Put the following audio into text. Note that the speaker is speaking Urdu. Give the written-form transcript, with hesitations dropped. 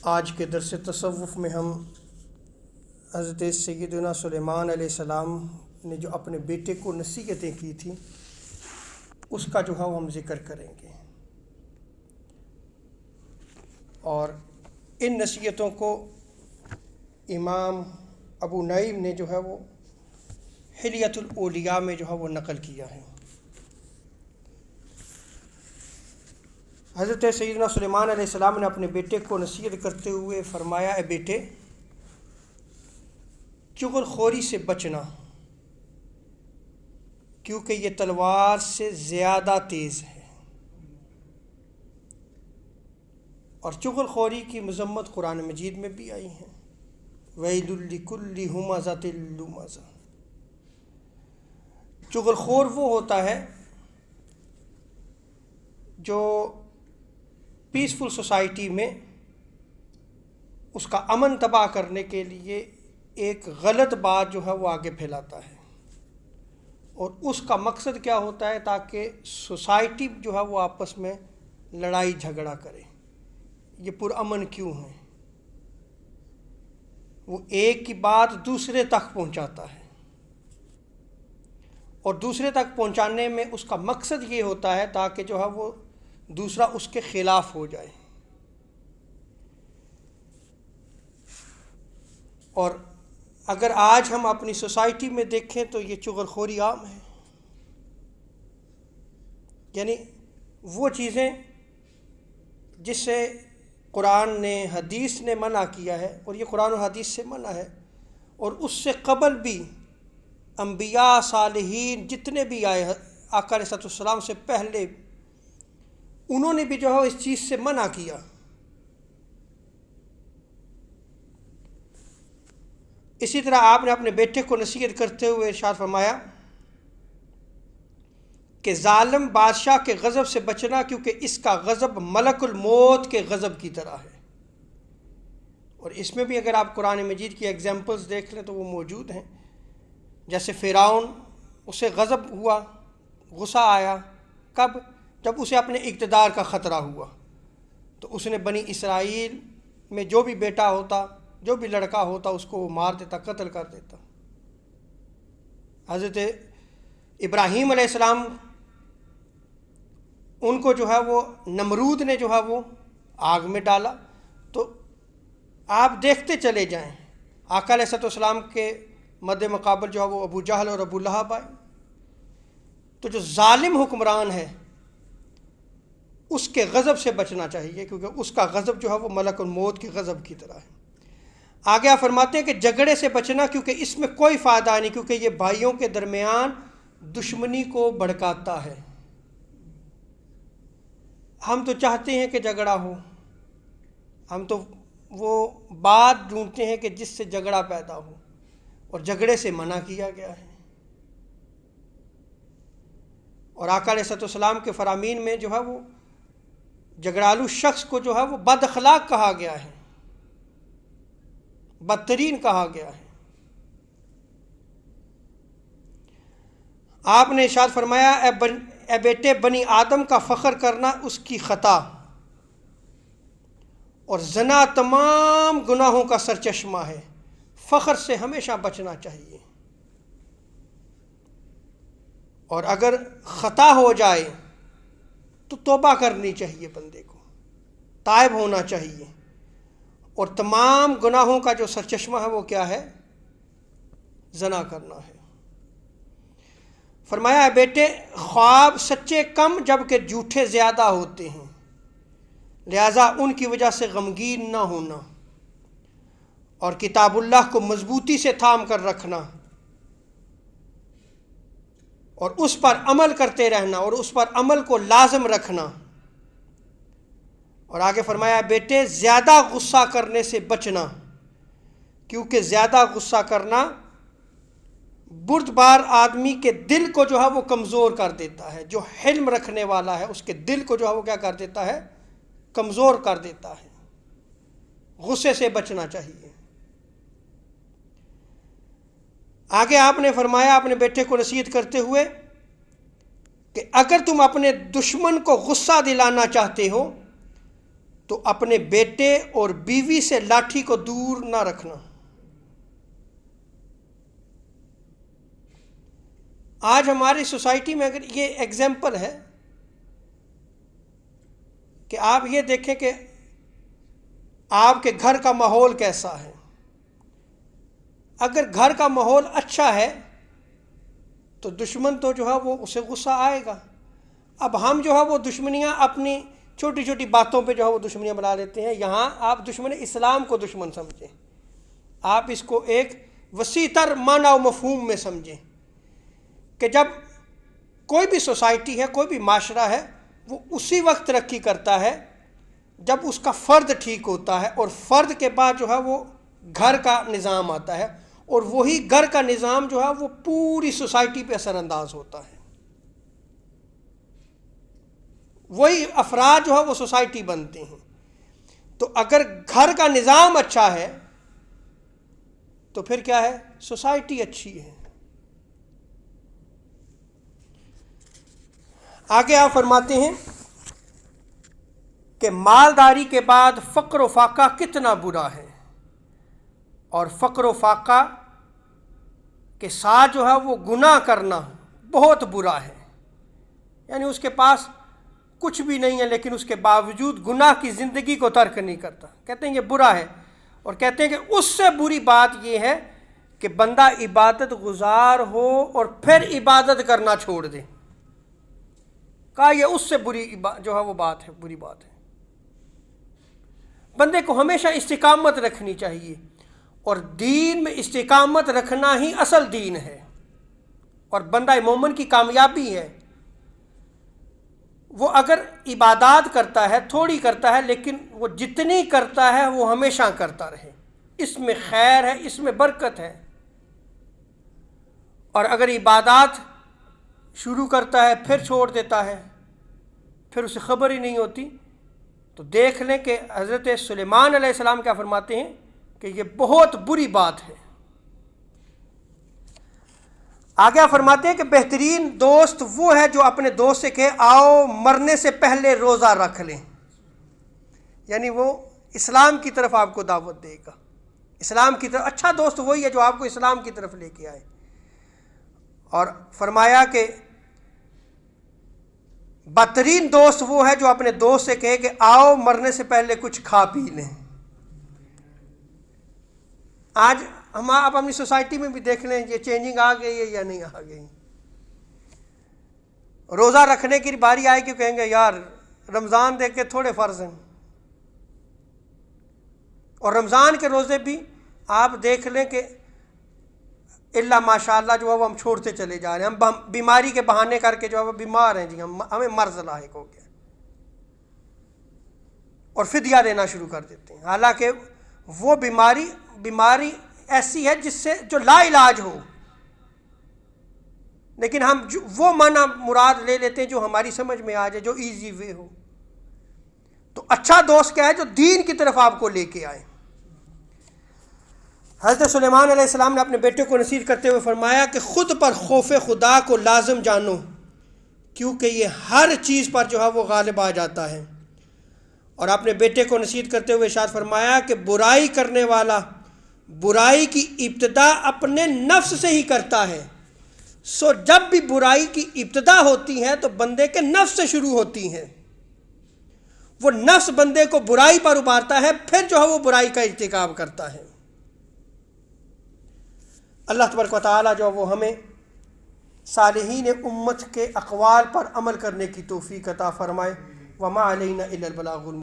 آج کے درس تصوف میں ہم حضرت سیدنا سلیمان علیہ السلام نے جو اپنے بیٹے کو نصیحتیں کی تھیں اس کا جو ہے وہ ہم ذکر کریں گے، اور ان نصیحتوں کو امام ابو نعیم نے جو ہے وہ حلیۃ الاولیاء میں جو ہے وہ نقل کیا ہے۔ حضرت سیدنا سلیمان علیہ السلام نے اپنے بیٹے کو نصیحت کرتے ہوئے فرمایا، اے بیٹے، چغل خوری سے بچنا، کیونکہ یہ تلوار سے زیادہ تیز ہے۔ اور چغل خوری کی مذمت قرآن مجید میں بھی آئی ہے، وَيْلٌ لِكُلِّ ہُمَزَةٍ لُمَزَةٍ۔ چغل خور وہ ہوتا ہے جو پیسفل سوسائٹی میں اس کا امن تباہ کرنے کے لیے ایک غلط بات جو ہے وہ آگے پھیلاتا ہے، اور اس کا مقصد کیا ہوتا ہے؟ تاکہ سوسائٹی جو ہے وہ آپس میں لڑائی جھگڑا کرے۔ یہ پرامن کیوں ہے؟ وہ ایک کی بات دوسرے تک پہنچاتا ہے، اور دوسرے تک پہنچانے میں اس کا مقصد یہ ہوتا ہے تاکہ جو ہے وہ دوسرا اس کے خلاف ہو جائے۔ اور اگر آج ہم اپنی سوسائٹی میں دیکھیں تو یہ چغل خوری عام ہے، یعنی وہ چیزیں جس سے قرآن نے، حدیث نے منع کیا ہے، اور یہ قرآن و حدیث سے منع ہے، اور اس سے قبل بھی انبیاء صالحین جتنے بھی آئے آقا علیہ السلام سے پہلے، انہوں نے بھی جو ہے اس چیز سے منع کیا۔ اسی طرح آپ نے اپنے بیٹے کو نصیحت کرتے ہوئے ارشاد فرمایا کہ ظالم بادشاہ کے غضب سے بچنا، کیونکہ اس کا غضب ملک الموت کے غضب کی طرح ہے۔ اور اس میں بھی اگر آپ قرآن مجید کی ایگزامپلز دیکھ لیں تو وہ موجود ہیں، جیسے فرعون، اسے غضب ہوا، غصہ آیا، کب؟ جب اسے اپنے اقتدار کا خطرہ ہوا، تو اس نے بنی اسرائیل میں جو بھی بیٹا ہوتا، جو بھی لڑکا ہوتا، اس کو وہ مار دیتا، قتل کر دیتا۔ حضرت ابراہیم علیہ السلام، ان کو جو ہے وہ نمرود نے جو ہے وہ آگ میں ڈالا۔ تو آپ دیکھتے چلے جائیں، آقا علیہ السلام کے مد مقابل جو ہے وہ ابو جہل اور ابو لہب آئے۔ تو جو ظالم حکمران ہے اس کے غضب سے بچنا چاہیے، کیونکہ اس کا غضب جو ہے وہ ملک الموت کے غضب کی طرح ہے۔ آگے آپ فرماتے ہیں کہ جھگڑے سے بچنا، کیونکہ اس میں کوئی فائدہ نہیں، کیونکہ یہ بھائیوں کے درمیان دشمنی کو بھڑکاتا ہے۔ ہم تو چاہتے ہیں کہ جھگڑا ہو، ہم تو وہ بات ڈھونڈتے ہیں کہ جس سے جھگڑا پیدا ہو، اور جھگڑے سے منع کیا گیا ہے۔ اور آقا علیہ السلام کے فرامین میں جو ہے وہ جھگڑالو شخص کو جو ہے وہ بد اخلاق کہا گیا ہے، بدترین کہا گیا ہے۔ آپ نے ارشاد فرمایا، اے بیٹے، بنی آدم کا فخر کرنا اس کی خطا، اور زنا تمام گناہوں کا سرچشمہ ہے۔ فخر سے ہمیشہ بچنا چاہیے، اور اگر خطا ہو جائے تو توبہ کرنی چاہیے، بندے کو تائب ہونا چاہیے۔ اور تمام گناہوں کا جو سرچشمہ ہے وہ کیا ہے؟ زنا کرنا ہے۔ فرمایا، اے بیٹے، خواب سچے کم جبکہ جھوٹے زیادہ ہوتے ہیں، لہذا ان کی وجہ سے غمگین نہ ہونا، اور کتاب اللہ کو مضبوطی سے تھام کر رکھنا، اور اس پر عمل کرتے رہنا، اور اس پر عمل کو لازم رکھنا۔ اور آگے فرمایا، بیٹے، زیادہ غصہ کرنے سے بچنا، کیونکہ زیادہ غصہ کرنا بردبار آدمی کے دل کو جو ہے وہ کمزور کر دیتا ہے۔ جو حلم رکھنے والا ہے اس کے دل کو جو ہے وہ کیا کر دیتا ہے؟ کمزور کر دیتا ہے۔ غصے سے بچنا چاہیے۔ آگے آپ نے فرمایا اپنے بیٹے کو نصیحت کرتے ہوئے کہ اگر تم اپنے دشمن کو غصہ دلانا چاہتے ہو تو اپنے بیٹے اور بیوی سے لاٹھی کو دور نہ رکھنا۔ آج ہماری سوسائٹی میں اگر یہ ایگزامپل ہے کہ آپ یہ دیکھیں کہ آپ کے گھر کا ماحول کیسا ہے۔ اگر گھر کا ماحول اچھا ہے تو دشمن تو جو ہے وہ اسے غصہ آئے گا۔ اب ہم جو ہے وہ دشمنیاں اپنی چھوٹی چھوٹی باتوں پہ جو ہے وہ دشمنیاں بنا لیتے ہیں۔ یہاں آپ دشمن اسلام کو دشمن سمجھیں، آپ اس کو ایک وسیع تر معنی و مفہوم میں سمجھیں کہ جب کوئی بھی سوسائٹی ہے، کوئی بھی معاشرہ ہے، وہ اسی وقت ترقی کرتا ہے جب اس کا فرد ٹھیک ہوتا ہے، اور فرد کے بعد جو ہے وہ گھر کا نظام آتا ہے، اور وہی گھر کا نظام جو ہے وہ پوری سوسائٹی پہ اثر انداز ہوتا ہے۔ وہی افراد جو ہے وہ سوسائٹی بنتے ہیں۔ تو اگر گھر کا نظام اچھا ہے تو پھر کیا ہے؟ سوسائٹی اچھی ہے۔ آگے آپ فرماتے ہیں کہ مالداری کے بعد فقر و فاقہ کتنا برا ہے، اور فقر و فاقہ کے ساتھ جو ہے وہ گناہ کرنا بہت برا ہے۔ یعنی اس کے پاس کچھ بھی نہیں ہے لیکن اس کے باوجود گناہ کی زندگی کو ترک نہیں کرتا، کہتے ہیں یہ برا ہے۔ اور کہتے ہیں کہ اس سے بری بات یہ ہے کہ بندہ عبادت گزار ہو اور پھر عبادت کرنا چھوڑ دے۔ کہا یہ اس سے بری جو ہے وہ بات ہے، بری بات ہے۔ بندے کو ہمیشہ استقامت رکھنی چاہیے، اور دین میں استقامت رکھنا ہی اصل دین ہے، اور بندہ مومن کی کامیابی ہے۔ وہ اگر عبادات کرتا ہے، تھوڑی کرتا ہے، لیکن وہ جتنی کرتا ہے وہ ہمیشہ کرتا رہے، اس میں خیر ہے، اس میں برکت ہے۔ اور اگر عبادات شروع کرتا ہے پھر چھوڑ دیتا ہے، پھر اسے خبر ہی نہیں ہوتی، تو دیکھ لیں کہ حضرت سلیمان علیہ السلام کیا فرماتے ہیں کہ یہ بہت بری بات ہے۔ آگے فرماتے ہیں کہ بہترین دوست وہ ہے جو اپنے دوست سے کہے آؤ مرنے سے پہلے روزہ رکھ لیں، یعنی وہ اسلام کی طرف آپ کو دعوت دے گا، اسلام کی طرف۔ اچھا دوست وہی ہے جو آپ کو اسلام کی طرف لے کے آئے۔ اور فرمایا کہ بدترین دوست وہ ہے جو اپنے دوست سے کہے کہ آؤ مرنے سے پہلے کچھ کھا پی لیں۔ آج ہم آپ اپنی سوسائٹی میں بھی دیکھ لیں یہ چینجنگ آ گئی ہے یا نہیں آ گئی۔ روزہ رکھنے کی باری آئے کہ کہیں گے یار رمضان دیکھ کے تھوڑے فرض ہیں، اور رمضان کے روزے بھی آپ دیکھ لیں کہ اللہ ماشاء اللہ جو ہے وہ ہم چھوڑتے چلے جا رہے ہیں، ہم بیماری کے بہانے کر کے جو ہے وہ بیمار ہیں، جی ہمیں مرض لاحق ہو گیا، اور فدیہ دینا شروع کر دیتے ہیں، حالانکہ وہ بیماری ایسی ہے جس سے جو لا علاج ہو، لیکن ہم وہ معنی مراد لے لیتے ہیں جو ہماری سمجھ میں آ جائے، جو ایزی وے ہو۔ تو اچھا دوست کیا ہے؟ جو دین کی طرف آپ کو لے کے آئے۔ حضرت سلیمان علیہ السلام نے اپنے بیٹے کو نصیحت کرتے ہوئے فرمایا کہ خود پر خوف خدا کو لازم جانو، کیونکہ یہ ہر چیز پر جو ہے وہ غالب آ جاتا ہے۔ اور اپنے بیٹے کو نصیحت کرتے ہوئے ارشاد فرمایا کہ برائی کرنے والا برائی کی ابتدا اپنے نفس سے ہی کرتا ہے، سو جب بھی برائی کی ابتدا ہوتی ہے تو بندے کے نفس سے شروع ہوتی ہے، وہ نفس بندے کو برائی پر ابھارتا ہے، پھر جو ہے وہ برائی کا ارتکاب کرتا ہے۔ اللہ تبارک و تعالیٰ جو وہ ہمیں صالحین امت کے اقوال پر عمل کرنے کی توفیق عطا فرمائے۔ وما علینا الا البلاغ